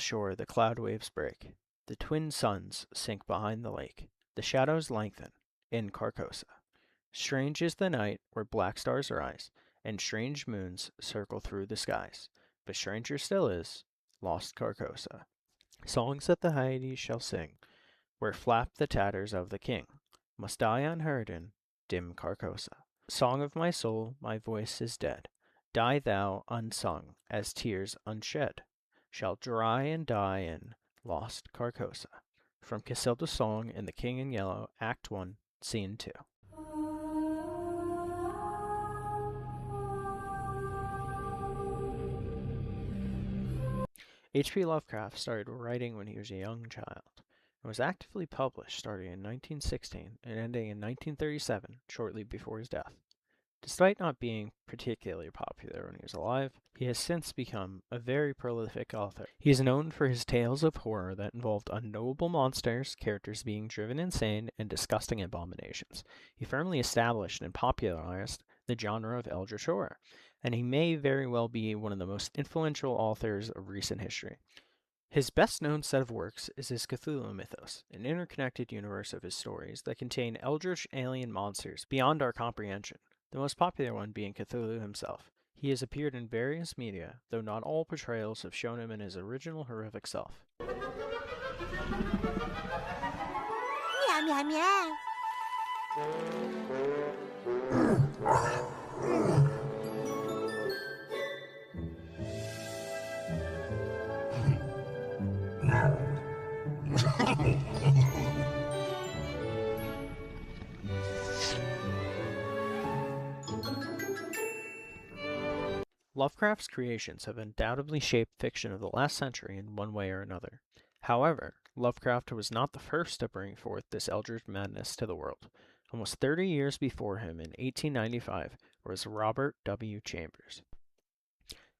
Shore the cloud waves break. The twin suns sink behind the lake. The shadows lengthen in Carcosa. Strange is the night where black stars rise, and strange moons circle through the skies. But stranger still is lost Carcosa. Songs that the Hyades shall sing, where flap the tatters of the king, must die unheard in dim Carcosa. Song of my soul, my voice is dead. Die thou unsung, as tears unshed shall dry and die in lost Carcosa. From Casilda's Song in The King in Yellow, Act 1, Scene 2. H.P. Lovecraft started writing when he was a young child and was actively published starting in 1916 and ending in 1937, shortly before his death. Despite not being particularly popular when he was alive, he has since become a very prolific author. He is known for his tales of horror that involved unknowable monsters, characters being driven insane, and disgusting abominations. He firmly established and popularized the genre of eldritch horror, and he may very well be one of the most influential authors of recent history. His best-known set of works is his Cthulhu mythos, an interconnected universe of his stories that contain eldritch alien monsters beyond our comprehension, the most popular one being Cthulhu himself. He has appeared in various media, though not all portrayals have shown him in his original horrific self. Meow, meow, meow. Lovecraft's creations have undoubtedly shaped fiction of the last century in one way or another. However, Lovecraft was not the first to bring forth this eldritch madness to the world. Almost 30 years before him, in 1895, was Robert W. Chambers.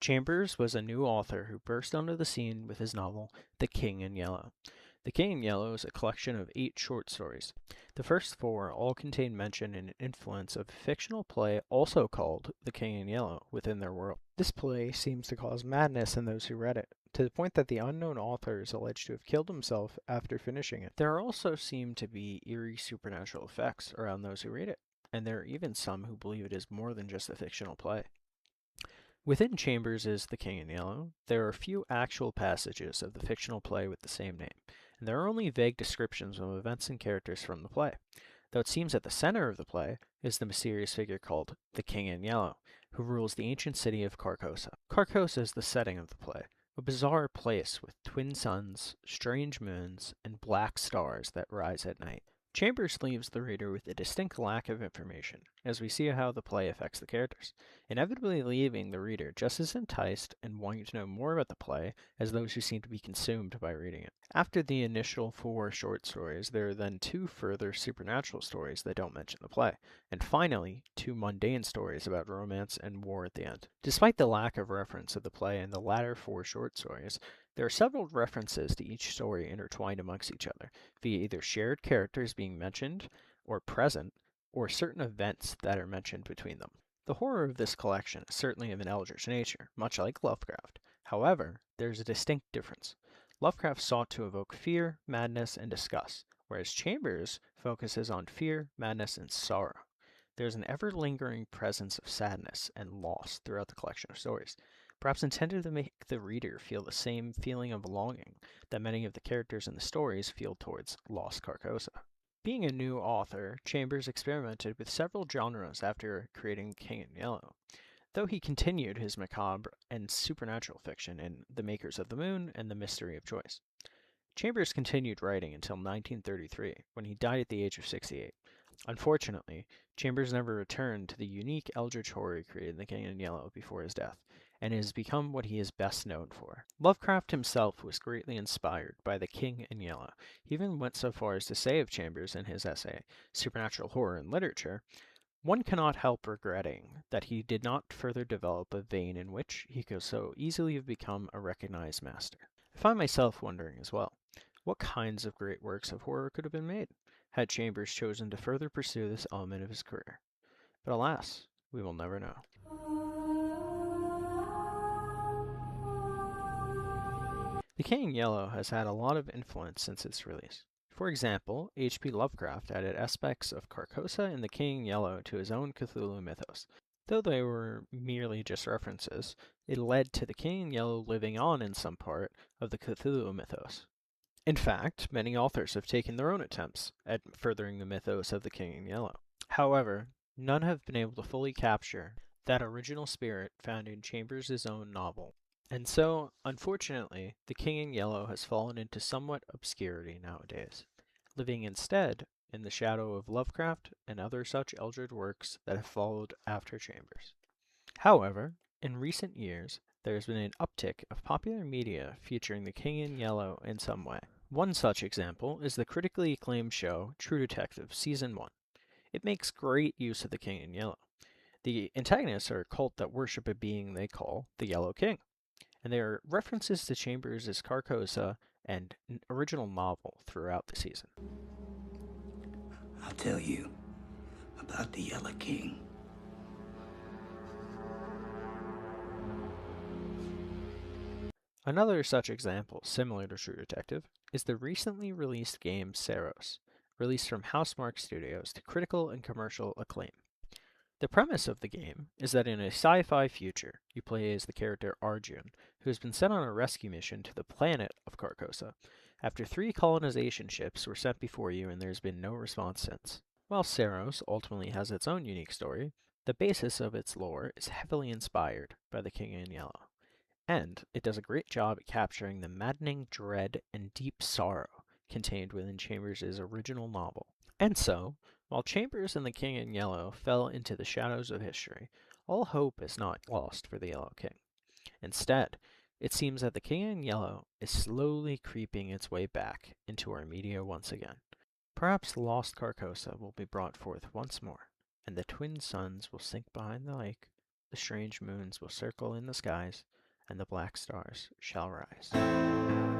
Chambers was a new author who burst onto the scene with his novel, The King in Yellow. The King in Yellow is a collection of 8 short stories. The first 4 all contain mention and influence of a fictional play also called The King in Yellow within their world. This play seems to cause madness in those who read it, to the point that the unknown author is alleged to have killed himself after finishing it. There also seem to be eerie supernatural effects around those who read it, and there are even some who believe it is more than just a fictional play. Within Chambers' The King in Yellow, there are few actual passages of the fictional play with the same name, and there are only vague descriptions of events and characters from the play, though it seems at the center of the play is the mysterious figure called the King in Yellow, who rules the ancient city of Carcosa. Carcosa is the setting of the play, a bizarre place with twin suns, strange moons, and black stars that rise at night. Chambers leaves the reader with a distinct lack of information, as we see how the play affects the characters, inevitably leaving the reader just as enticed and wanting to know more about the play as those who seem to be consumed by reading it. After the initial 4 short stories, there are then 2 further supernatural stories that don't mention the play, and finally 2 mundane stories about romance and war at the end. Despite the lack of reference of the play in the latter 4 short stories, there are several references to each story intertwined amongst each other, via either shared characters being mentioned or present, or certain events that are mentioned between them. The horror of this collection is certainly of an eldritch nature, much like Lovecraft. However, there is a distinct difference. Lovecraft sought to evoke fear, madness, and disgust, whereas Chambers focuses on fear, madness, and sorrow. There is an ever-lingering presence of sadness and loss throughout the collection of stories, perhaps intended to make the reader feel the same feeling of longing that many of the characters in the stories feel towards lost Carcosa. Being a new author, Chambers experimented with several genres after creating King in Yellow, though he continued his macabre and supernatural fiction in The Makers of the Moon and The Mystery of Choice. Chambers continued writing until 1933, when he died at the age of 68. Unfortunately, Chambers never returned to the unique eldritch horror he created in The King in Yellow before his death, and has become what he is best known for. Lovecraft himself was greatly inspired by The King in Yellow. He even went so far as to say of Chambers in his essay, Supernatural Horror in Literature, "One cannot help regretting that he did not further develop a vein in which he could so easily have become a recognized master." I find myself wondering as well, what kinds of great works of horror could have been made had Chambers chosen to further pursue this element of his career? But alas, we will never know. The King in Yellow has had a lot of influence since its release. For example, H.P. Lovecraft added aspects of Carcosa and the King in Yellow to his own Cthulhu mythos. Though they were merely just references, it led to the King in Yellow living on in some part of the Cthulhu mythos. In fact, many authors have taken their own attempts at furthering the mythos of the King in Yellow. However, none have been able to fully capture that original spirit found in Chambers' own novel. And so, unfortunately, the King in Yellow has fallen into somewhat obscurity nowadays, living instead in the shadow of Lovecraft and other such eldritch works that have followed after Chambers. However, in recent years, there has been an uptick of popular media featuring the King in Yellow in some way. One such example is the critically acclaimed show True Detective Season 1. It makes great use of the King in Yellow. The antagonists are a cult that worship a being they call the Yellow King, and there are references to Chambers' Carcosa and original novel throughout the season. I'll tell you about the Yellow King. Another such example, similar to True Detective, is the recently released game Saros, released from Housemarque Studios to critical and commercial acclaim. The premise of the game is that in a sci-fi future, you play as the character Arjun, who has been sent on a rescue mission to the planet of Carcosa, after 3 colonization ships were sent before you and there's been no response since. While Saros ultimately has its own unique story, the basis of its lore is heavily inspired by the King in Yellow, and it does a great job at capturing the maddening dread and deep sorrow contained within Chambers' original novel. And so, while Chambers and the King in Yellow fell into the shadows of history, all hope is not lost for the Yellow King. Instead, it seems that the King in Yellow is slowly creeping its way back into our media once again. Perhaps the lost Carcosa will be brought forth once more, and the twin suns will sink behind the lake, the strange moons will circle in the skies, and the black stars shall rise. Behind the lake,